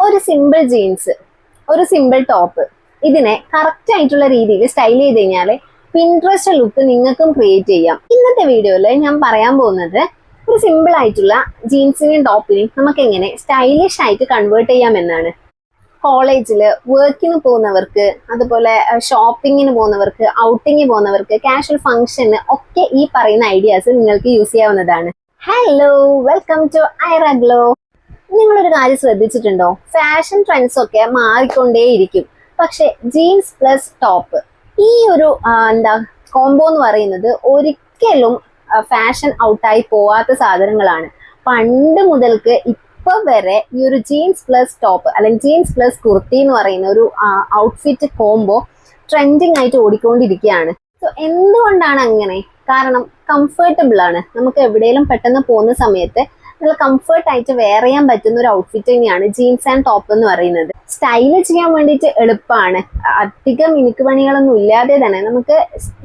ഒരു simple jeans, ഒരു simple top, ഇതിനെ കറക്റ്റ് ആയിട്ടുള്ള രീതിയിൽ സ്റ്റൈൽ ചെയ്ത് കഴിഞ്ഞാൽ പിൻട്രസ്റ്റ് ലുക്ക് നിങ്ങൾക്കും ക്രിയേറ്റ് ചെയ്യാം. ഇന്നത്തെ വീഡിയോയിൽ ഞാൻ പറയാൻ പോകുന്നത് ഒരു സിമ്പിൾ ആയിട്ടുള്ള ജീൻസിനെയും ടോപ്പിനെയും നമുക്ക് എങ്ങനെ സ്റ്റൈലിഷ് ആയിട്ട് കൺവേർട്ട് ചെയ്യാം എന്നാണ്. കോളേജിൽ വർക്കിന് പോകുന്നവർക്ക്, അതുപോലെ ഷോപ്പിങ്ങിന് പോകുന്നവർക്ക്, ഔട്ടിങ്ങിന് പോകുന്നവർക്ക്, കാഷ്വൽ ഫംഗ്ഷന് ഒക്കെ ഈ പറയുന്ന ഐഡിയാസ് നിങ്ങൾക്ക് യൂസ് ചെയ്യാവുന്നതാണ്. Hello, welcome to Aira Glow. നിങ്ങളൊരു കാര്യം ശ്രദ്ധിച്ചിട്ടുണ്ടോ? ഫാഷൻ ട്രെൻഡ്സ് ഒക്കെ മാറിക്കൊണ്ടേയിരിക്കും. പക്ഷെ ജീൻസ് പ്ലസ് ടോപ്പ്, ഈ ഒരു കോംബോ എന്ന് പറയുന്നത് ഒരിക്കലും ഫാഷൻ ഔട്ടായി പോവാത്ത സാധനങ്ങളാണ്. പണ്ട് മുതൽക്ക് ഇപ്പൊ വരെ ഈ ഒരു ജീൻസ് പ്ലസ് ടോപ്പ് അല്ലെങ്കിൽ ജീൻസ് പ്ലസ് കുർത്തി എന്ന് പറയുന്ന ഒരു ഔട്ട്ഫിറ്റ് കോംബോ ട്രെൻഡിങ് ആയിട്ട് ഓടിക്കൊണ്ടിരിക്കുകയാണ്. സോ എന്തുകൊണ്ടാണ് അങ്ങനെ? കാരണം കംഫർട്ടബിൾ ആണ്. നമുക്ക് എവിടെയെങ്കിലും പെട്ടെന്ന് പോകുന്ന സമയത്ത് നല്ല കംഫർട്ട് ആയിട്ട് വെയർ ചെയ്യാൻ പറ്റുന്ന ഒരു ഔട്ട്ഫിറ്റ് തന്നെയാണ് ജീൻസ് ആൻഡ് ടോപ്പ് എന്ന് പറയുന്നത്. സ്റ്റൈല് ചെയ്യാൻ വേണ്ടിയിട്ട് എളുപ്പമാണ്. അധികം മിനുക്ക് പണികളൊന്നും ഇല്ലാതെ തന്നെ നമുക്ക്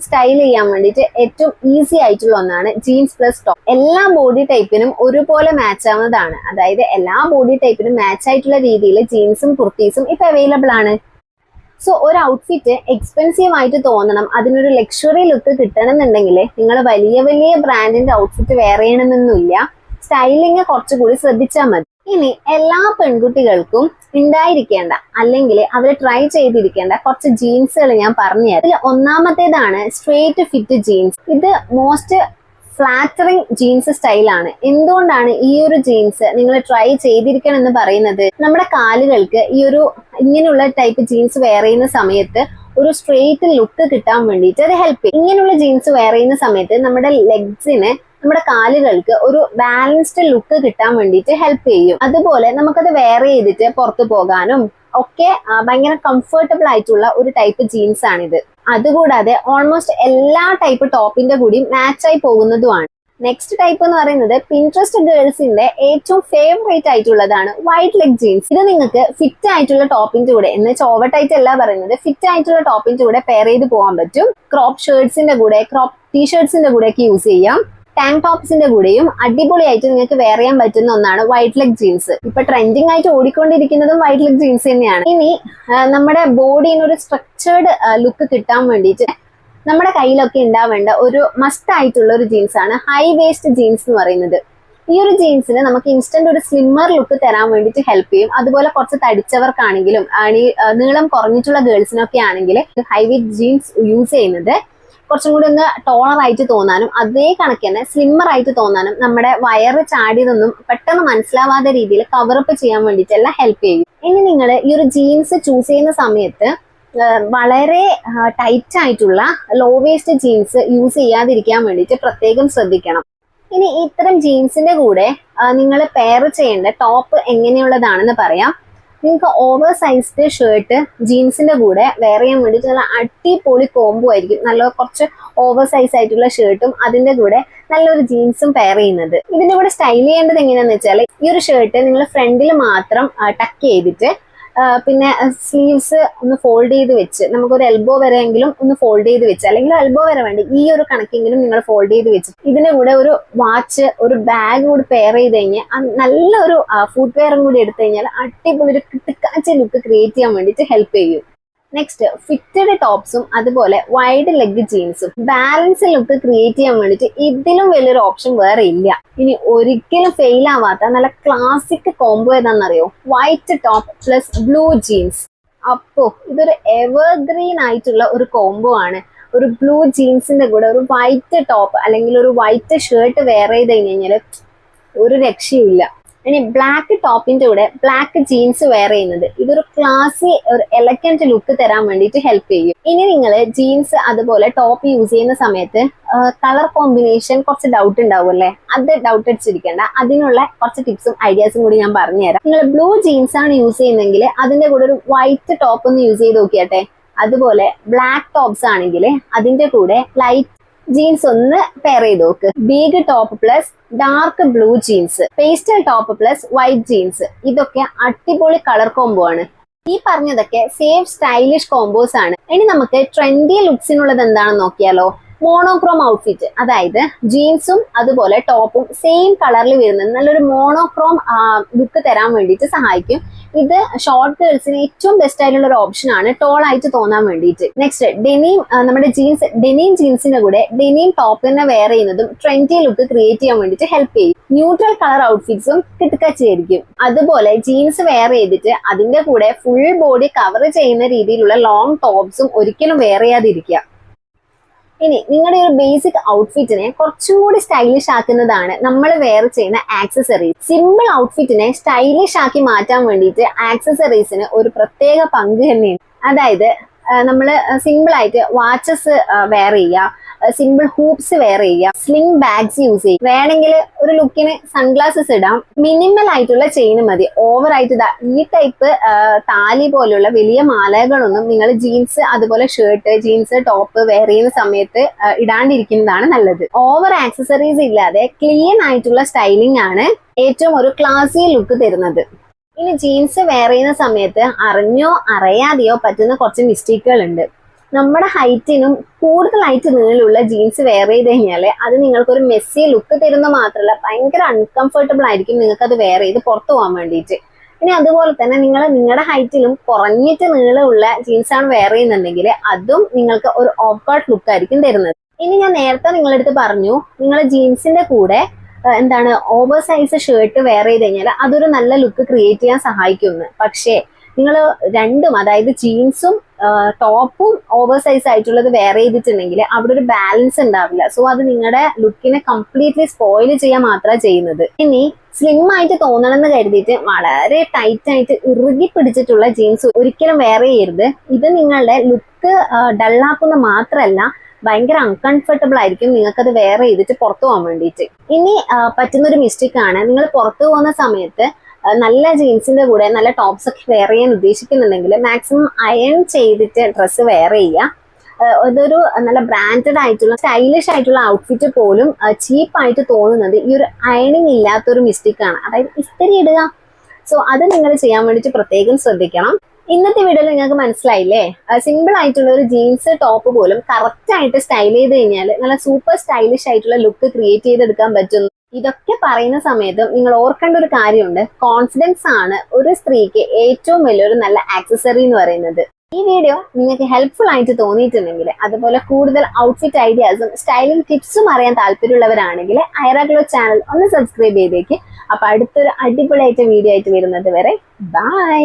സ്റ്റൈൽ ചെയ്യാൻ വേണ്ടിയിട്ട് ഏറ്റവും ഈസി ആയിട്ടുള്ള ഒന്നാണ് ജീൻസ് പ്ലസ് ടോപ്പ്. എല്ലാ ബോഡി ടൈപ്പിനും ഒരുപോലെ മാച്ച് ആവുന്നതാണ്. അതായത് എല്ലാ ബോഡി ടൈപ്പിനും മാച്ച് ആയിട്ടുള്ള രീതിയിൽ ജീൻസും കുർത്തീസും ഇപ്പൊ അവൈലബിൾ ആണ്. സോ ഒരു ഔട്ട്ഫിറ്റ് എക്സ്പെൻസീവ് ആയിട്ട് തോന്നണം, അതിനൊരു ലക്ഷറി ലുക്ക് കിട്ടണം എന്നുണ്ടെങ്കിൽ നിങ്ങൾ വലിയ വലിയ ബ്രാൻഡിന്റെ ഔട്ട്ഫിറ്റ് വെയർ ചെയ്യണമെന്നൊന്നുമില്ല. സ്റ്റൈലിങ് കുറച്ചുകൂടി ശ്രദ്ധിച്ചാൽ മതി. ഇനി എല്ലാ പെൺകുട്ടികൾക്കും ഉണ്ടായിരിക്കേണ്ട അല്ലെങ്കിൽ അവർ ട്രൈ ചെയ്തിരിക്കേണ്ട കുറച്ച് ജീൻസുകൾ ഞാൻ പറഞ്ഞുതരാം. ഇതിൽ ഒന്നാമത്തേതാണ് സ്ട്രേറ്റ് ഫിറ്റ് ജീൻസ്. ഇത് മോസ്റ്റ് ഫ്ലാറ്ററിങ് ജീൻസ് സ്റ്റൈലാണ്. എന്തുകൊണ്ടാണ് ഈ ഒരു ജീൻസ് നിങ്ങൾ ട്രൈ ചെയ്തിരിക്കണം എന്ന് പറയുന്നത്? നമ്മുടെ കാലുകൾക്ക് ഈ ഒരു ഇങ്ങനെയുള്ള ടൈപ്പ് ജീൻസ് വെയർ ചെയ്യുന്ന സമയത്ത് ഒരു സ്ട്രെയിറ്റ് ലുക്ക് കിട്ടാൻ വേണ്ടിയിട്ട് അത് ഹെൽപ്പ് ചെയ്യും. ഇങ്ങനെയുള്ള ജീൻസ് വെയർ ചെയ്യുന്ന സമയത്ത് നമ്മുടെ ലെഗ്സിന്, നമ്മുടെ കാലുകൾക്ക് ഒരു ബാലൻസ്ഡ് ലുക്ക് കിട്ടാൻ വേണ്ടിയിട്ട് ഹെൽപ്പ് ചെയ്യും. അതുപോലെ നമുക്കത് വെയർ ചെയ്തിട്ട് പുറത്തു പോകാനും ഒക്കെ ഭയങ്കര കംഫർട്ടബിൾ ആയിട്ടുള്ള ഒരു ടൈപ്പ് ജീൻസ് ആണിത്. അതുകൂടാതെ ഓൾമോസ്റ്റ് എല്ലാ ടൈപ്പ് ടോപ്പിന്റെ കൂടി മാച്ചായി പോകുന്നതുമാണ്. നെക്സ്റ്റ് ടൈപ്പ് എന്ന് പറയുന്നത് പിൻട്രസ്റ്റ് ഗേൾസിന്റെ ഏറ്റവും ഫേവറേറ്റ് ആയിട്ടുള്ളതാണ് വൈഡ് ലെഗ് ജീൻസ്. ഇത് നിങ്ങൾക്ക് ഫിറ്റ് ആയിട്ടുള്ള ടോപ്പിന്റെ കൂടെ, എന്ന് വെച്ചാൽ ഓവർ ടൈറ്റ് അല്ല പറയുന്നത്, ഫിറ്റ് ആയിട്ടുള്ള ടോപ്പിന്റെ കൂടെ പെയർ ചെയ്ത് പോകാൻ പറ്റും. ക്രോപ്പ് ഷർട്ട്സിന്റെ കൂടെ, ക്രോപ്പ് ടീഷർട്ട്സിന്റെ കൂടെ ഒക്കെ യൂസ് ചെയ്യാം. ടാങ്ക് ടോപ്സിന്റെ കൂടെയും അടിപൊളിയായിട്ട് നിങ്ങൾക്ക് വെയർ ചെയ്യാൻ പറ്റുന്ന ഒന്നാണ് വൈഡ് ലെഗ് ജീൻസ്. ഇപ്പൊ ട്രെൻഡിങ് ആയിട്ട് ഓടിക്കൊണ്ടിരിക്കുന്നതും വൈഡ് ലെഗ് ജീൻസ് തന്നെയാണ്. ഇനി നമ്മുടെ ബോഡിന് ഒരു സ്ട്രക്ചേർഡ് ലുക്ക് കിട്ടാൻ വേണ്ടിയിട്ട് നമ്മുടെ കയ്യിലൊക്കെ ഉണ്ടാവേണ്ട ഒരു മസ്റ്റ് ആയിട്ടുള്ള ഒരു ജീൻസ് ആണ് ഹൈ വേസ്റ്റ് ജീൻസ് എന്ന് പറയുന്നത്. ഈ ഒരു ജീൻസിന് നമുക്ക് ഇൻസ്റ്റന്റ് ഒരു സ്ലിമ്മർ ലുക്ക് തരാൻ വേണ്ടിയിട്ട് ഹെൽപ്പ് ചെയ്യും. അതുപോലെ കുറച്ച് തടിച്ചവർക്കാണെങ്കിലും നീളം കുറഞ്ഞിട്ടുള്ള ഗേൾസിനൊക്കെ ആണെങ്കിൽ ഹൈ വെയ്റ്റ് ജീൻസ് യൂസ് ചെയ്യുന്നത് കുറച്ചും കൂടി ഒന്ന് ടോളർ ആയിട്ട് തോന്നാനും അതേ കണക്ക് തന്നെ സ്ലിമ്മർ ആയിട്ട് തോന്നാനും നമ്മുടെ വയറ് ചാടിയതൊന്നും പെട്ടെന്ന് മനസ്സിലാവാത്ത രീതിയിൽ കവറപ്പ് ചെയ്യാൻ വേണ്ടിയിട്ടെല്ലാം ഹെൽപ്പ് ചെയ്യും. ഇനി നിങ്ങൾ ഈ ഒരു ജീൻസ് ചൂസ് ചെയ്യുന്ന സമയത്ത് വളരെ ടൈറ്റ് ആയിട്ടുള്ള ലോ വേസ്റ്റ് ജീൻസ് യൂസ് ചെയ്യാതിരിക്കാൻ വേണ്ടിയിട്ട് പ്രത്യേകം ശ്രദ്ധിക്കണം. ഇനി ഇത്തരം ജീൻസിന്റെ കൂടെ നിങ്ങൾ പെയർ ചെയ്യേണ്ട ടോപ്പ് എങ്ങനെയുള്ളതാണെന്ന് പറയാം. നിങ്ങൾക്ക് ഓവർ സൈസ്ഡ് ഷർട്ട് ജീൻസിന്റെ കൂടെ വെയർ ചെയ്യാൻ വേണ്ടിയിട്ട് നല്ല അടിപൊളി കോംബോ ആയിരിക്കും. നല്ല കുറച്ച് ഓവർ സൈസ് ആയിട്ടുള്ള ഷർട്ടും അതിന്റെ കൂടെ നല്ലൊരു ജീൻസും പെയർ ചെയ്യുന്നത്. ഇതിന്റെ കൂടെ സ്റ്റൈൽ ചെയ്യേണ്ടത് എങ്ങനെയാന്ന് വെച്ചാൽ, ഈ ഒരു ഷർട്ട് നിങ്ങൾ ഫ്രണ്ടിൽ മാത്രം ടക്ക് ചെയ്തിട്ട് പിന്നെ സ്ലീവ്സ് ഒന്ന് ഫോൾഡ് ചെയ്ത് വെച്ച്, നമുക്കൊരു എൽബോ വരെയെങ്കിലും ഒന്ന് ഫോൾഡ് ചെയ്ത് വെച്ച്, അല്ലെങ്കിൽ എൽബോ വരെ വേണ്ടി ഈ ഒരു കണക്കെങ്കിലും നിങ്ങൾ ഫോൾഡ് ചെയ്ത് വെച്ച് ഇതിന്റെ കൂടെ ഒരു വാച്ച്, ഒരു ബാഗ് കൂടി പെയർ ചെയ്ത് കഴിഞ്ഞാൽ നല്ലൊരു ഫുഡ് വെയറും കൂടി എടുത്തു കഴിഞ്ഞാൽ അടിപൊളി ഒരു കിട്ടുക്കാച്ച ലുക്ക് ക്രിയേറ്റ് ചെയ്യാൻ വേണ്ടിയിട്ട് ഹെൽപ്പ് ചെയ്യും. നെക്സ്റ്റ് ഫിറ്റഡ് ടോപ്സും അതുപോലെ വൈഡ് ലെഗ് ജീൻസും ബാലൻസ് ലുക്ക് ക്രിയേറ്റ് ചെയ്യാൻ വേണ്ടിയിട്ട് ഇതിലും വലിയൊരു ഓപ്ഷൻ വേറെ ഇല്ല. ഇനി ഒരിക്കലും ഫെയിൽ ആവാത്ത നല്ല ക്ലാസിക് കോംബോ ഏതാണെന്നറിയോ? White top plus blue jeans. അപ്പോ ഇതൊരു എവർഗ്രീൻ ആയിട്ടുള്ള ഒരു കോംബോ ആണ്. ഒരു ബ്ലൂ ജീൻസിന്റെ കൂടെ ഒരു വൈറ്റ് ടോപ്പ് അല്ലെങ്കിൽ ഒരു വൈറ്റ് ഷർട്ട് വെയർ ചെയ്ത് കഴിഞ്ഞാൽ ഒരു രക്ഷയില്ല. ഇനി ബ്ലാക്ക് ടോപ്പിന്റെ കൂടെ ബ്ലാക്ക് ജീൻസ് വെയർ ചെയ്യുന്നത് ഇതൊരു ക്ലാസി, ഒരു എലഗന്റ് ലുക്ക് തരാൻ വേണ്ടിയിട്ട് ഹെൽപ്പ് ചെയ്യും. ഇനി നിങ്ങൾ ജീൻസ് അതുപോലെ ടോപ്പ് യൂസ് ചെയ്യുന്ന സമയത്ത് കളർ കോമ്പിനേഷൻ കുറച്ച് ഡൗട്ട് ഉണ്ടാവും അല്ലേ? അത് ഡൗട്ട് അടിച്ചിരിക്കേണ്ട. അതിനുള്ള കുറച്ച് ടിപ്സും ഐഡിയാസും കൂടി ഞാൻ പറഞ്ഞുതരാം. നിങ്ങൾ ബ്ലൂ ജീൻസ് ആണ് യൂസ് ചെയ്യുന്നതെങ്കിൽ അതിന്റെ കൂടെ ഒരു വൈറ്റ് ടോപ്പ് ഒന്ന് യൂസ് ചെയ്ത് നോക്കിയാട്ടെ. അതുപോലെ ബ്ലാക്ക് ടോപ്സ് ആണെങ്കിൽ അതിന്റെ കൂടെ ലൈറ്റ് ജീൻസ് ഒന്ന് പെയർ ചെയ്ത് നോക്ക്. Big top plus dark blue jeans, pastel top plus white jeans, ഇതൊക്കെ അടിപൊളി കളർ കോംബോ ആണ്. ഈ പറഞ്ഞതൊക്കെ സേഫ് സ്റ്റൈലിഷ് കോംബോസ് ആണ്. ഇനി നമുക്ക് ട്രെൻഡി ലുക്സിനുള്ളത് എന്താണെന്ന് നോക്കിയാലോ. മോണോക്രോം ഔട്ട്ഫിറ്റ്, അതായത് ജീൻസും അതുപോലെ ടോപ്പും സെയിം കളറിൽ വരുന്നത് നല്ലൊരു മോണോക്രോം ലുക്ക് തരാൻ വേണ്ടിയിട്ട് സഹായിക്കും. ഇത് ഷോർട്ട് ഗേൾസിന് ഏറ്റവും ബെസ്റ്റ് ആയിട്ടുള്ള ഒരു ഓപ്ഷൻ ആണ്, ടോൾ ആയിട്ട് തോന്നാൻ വേണ്ടിയിട്ട്. നെക്സ്റ്റ് ഡെനീം, നമ്മുടെ ഡെനീം ജീൻസിന്റെ കൂടെ ഡെനീം ടോപ്പ് തന്നെ വെയർ ചെയ്യുന്നതും ട്രെൻഡി ലുക്ക് ക്രിയേറ്റ് ചെയ്യാൻ വേണ്ടിയിട്ട് ഹെൽപ്പ് ചെയ്യും. ന്യൂട്രൽ കളർ ഔട്ട്ഫിറ്റ്സും കിടക്കാച്ചായിരിക്കും. അതുപോലെ ജീൻസ് വെയർ ചെയ്തിട്ട് അതിന്റെ കൂടെ ഫുൾ ബോഡി കവർ ചെയ്യുന്ന രീതിയിലുള്ള ലോങ് ടോപ്സും ഒരിക്കലും വെയർ ചെയ്യാതിരിക്കുക. ഇനി നിങ്ങളുടെ ഒരു ബേസിക് ഔട്ട്ഫിറ്റിനെ കുറച്ചുകൂടി സ്റ്റൈലിഷ് ആക്കുന്നതാണ് നമ്മൾ വെയർ ചെയ്യുന്ന ആക്സസറീസ്. സിമ്പിൾ ഔട്ട്ഫിറ്റിനെ സ്റ്റൈലിഷ് ആക്കി മാറ്റാൻ വേണ്ടിയിട്ട് ആക്സസറീസിന് ഒരു പ്രത്യേക പങ്ക് തന്നെയുണ്ട്. അതായത് നമ്മൾ സിമ്പിൾ ആയിട്ട് വാച്ചസ് വെയർ ചെയ്യുക, സിമ്പിൾ ഹൂപ്സ് വെയർ ചെയ്യുക, സ്ലിംഗ് ബാഗ്സ് യൂസ് ചെയ്യുക, വേണമെങ്കിൽ ഒരു ലുക്കിന് സൺഗ്ലാസസ് ഇടാം. മിനിമൽ ആയിട്ടുള്ള ചെയിൻ മതി. ഓവർ ആയിട്ട് ഈ ടൈപ്പ് താലി പോലുള്ള വലിയ മാലകളൊന്നും നിങ്ങൾ ജീൻസ് അതുപോലെ ഷർട്ട്, ജീൻസ്, ടോപ്പ് വെയർ ചെയ്യുന്ന സമയത്ത് ഇടാണ്ടിരിക്കുന്നതാണ് നല്ലത്. ഓവർ ആക്സസറീസ് ഇല്ലാതെ ക്ലീൻ ആയിട്ടുള്ള സ്റ്റൈലിംഗ് ആണ് ഏറ്റവും ഒരു ക്ലാസി ലുക്ക് തരുന്നത്. ഇനി ജീൻസ് വെയർ ചെയ്യുന്ന സമയത്ത് അറിഞ്ഞോ അറിയാതെയോ പറ്റുന്ന കുറച്ച് മിസ്റ്റേക്കുകൾ ഉണ്ട്. നമ്മുടെ ഹൈറ്റിനും കൂടുതലായിട്ട് നീളമുള്ള ജീൻസ് വെയർ ചെയ്ത് കഴിഞ്ഞാൽ അത് നിങ്ങൾക്കൊരു മെസ്സി ലുക്ക് തരുന്ന മാത്രമല്ല ഭയങ്കര അൺകംഫർട്ടബിൾ ആയിരിക്കും നിങ്ങൾക്ക് അത് വെയർ ചെയ്ത് പുറത്തു പോകാൻ വേണ്ടിയിട്ട്. ഇനി അതുപോലെ തന്നെ നിങ്ങളുടെ ഹൈറ്റിലും കുറഞ്ഞിട്ട് നീളമുള്ള ജീൻസാണ് വെയർ ചെയ്യുന്നുണ്ടെങ്കിൽ അതും നിങ്ങൾക്ക് ഒരു ഓക്വേർഡ് ലുക്ക് ആയിരിക്കും തരുന്നത്. ഇനി ഞാൻ നേരത്തെ നിങ്ങളുടെ അടുത്ത് പറഞ്ഞു, നിങ്ങൾ ജീൻസിന്റെ കൂടെ ഓവർ സൈസ് ഷർട്ട് വെയർ ചെയ്ത് കഴിഞ്ഞാൽ അതൊരു നല്ല ലുക്ക് ക്രിയേറ്റ് ചെയ്യാൻ സഹായിക്കുന്നു. പക്ഷേ നിങ്ങൾ രണ്ടും, അതായത് ജീൻസും ടോപ്പും ഓവർ സൈസ് ആയിട്ടുള്ളത് വെയർ ചെയ്തിട്ടുണ്ടെങ്കിൽ അവിടെ ഒരു ബാലൻസ് ഉണ്ടാവില്ല. സോ അത് നിങ്ങളുടെ ലുക്കിനെ കംപ്ലീറ്റ്ലി സ്പോയിൽ ചെയ്യാൻ മാത്രമാണ് ചെയ്യുന്നത്. ഇനി സ്ലിം ആയിട്ട് തോന്നണം എന്ന് കരുതിയിട്ട് വളരെ ടൈറ്റ് ആയിട്ട് ഇറുകി പിടിച്ചിട്ടുള്ള ജീൻസ് ഒരിക്കലും വെയർ ചെയ്യരുത്. ഇത് നിങ്ങളുടെ ലുക്ക് ഡള്ളാക്കുന്ന മാത്രമല്ല ഭയങ്കര അൺകംഫർട്ടബിൾ ആയിരിക്കും നിങ്ങൾക്കത് വെയർ ചെയ്തിട്ട് പുറത്തു പോകാൻ വേണ്ടിയിട്ട്. ഇനി പറ്റുന്നൊരു മിസ്റ്റേക്ക് ആണ്, നിങ്ങൾ പുറത്തു പോകുന്ന സമയത്ത് നല്ല ജീൻസിന്റെ കൂടെ നല്ല ടോപ്സ് ഒക്കെ വെയർ ചെയ്യാൻ ഉദ്ദേശിക്കുന്നുണ്ടെങ്കിൽ മാക്സിമം അയൺ ചെയ്തിട്ട് ഡ്രസ്സ് വെയർ ചെയ്യുക. ഇതൊരു നല്ല ബ്രാൻഡഡ് ആയിട്ടുള്ള സ്റ്റൈലിഷ് ആയിട്ടുള്ള ഔട്ട്ഫിറ്റ് പോലും ചീപ്പായിട്ട് തോന്നുന്നത് ഈ ഒരു അയണിങ് ഇല്ലാത്തൊരു മിസ്റ്റേക്ക് ആണ്, അതായത് ഇസ്തിരി ഇടുക. സോ അത് നിങ്ങൾ ചെയ്യാൻ വേണ്ടിയിട്ട് പ്രത്യേകം ശ്രദ്ധിക്കണം. ഇന്നത്തെ വീഡിയോയിൽ നിങ്ങൾക്ക് മനസ്സിലായില്ലേ, സിമ്പിൾ ആയിട്ടുള്ള ഒരു ജീൻസ് ടോപ്പ് പോലും കറക്റ്റ് ആയിട്ട് സ്റ്റൈൽ ചെയ്ത് കഴിഞ്ഞാൽ നല്ല സൂപ്പർ സ്റ്റൈലിഷ് ആയിട്ടുള്ള ലുക്ക് ക്രിയേറ്റ് ചെയ്തെടുക്കാൻ പറ്റുന്നു. ഇതൊക്കെ പറയുന്ന സമയത്തും നിങ്ങൾ ഓർക്കേണ്ട ഒരു കാര്യമുണ്ട്, കോൺഫിഡൻസ് ആണ് ഒരു സ്ത്രീക്ക് ഏറ്റവും വലിയൊരു നല്ല ആക്സസറി എന്ന് പറയുന്നത്. ഈ വീഡിയോ നിങ്ങൾക്ക് ഹെൽപ്ഫുൾ ആയിട്ട് തോന്നിയിട്ടുണ്ടെങ്കിൽ, അതുപോലെ കൂടുതൽ ഔട്ട്ഫിറ്റ് ഐഡിയാസും സ്റ്റൈലിംഗ് ടിപ്സും അറിയാൻ താല്പര്യമുള്ളവരാണെങ്കിൽ ഐറാഗ്ലോ ചാനൽ ഒന്ന് സബ്സ്ക്രൈബ് ചെയ്തേക്ക്. അപ്പൊ അടുത്തൊരു അടിപൊളിയായിട്ട് വീഡിയോ ആയിട്ട് വരുന്നത് വരെ ബൈ.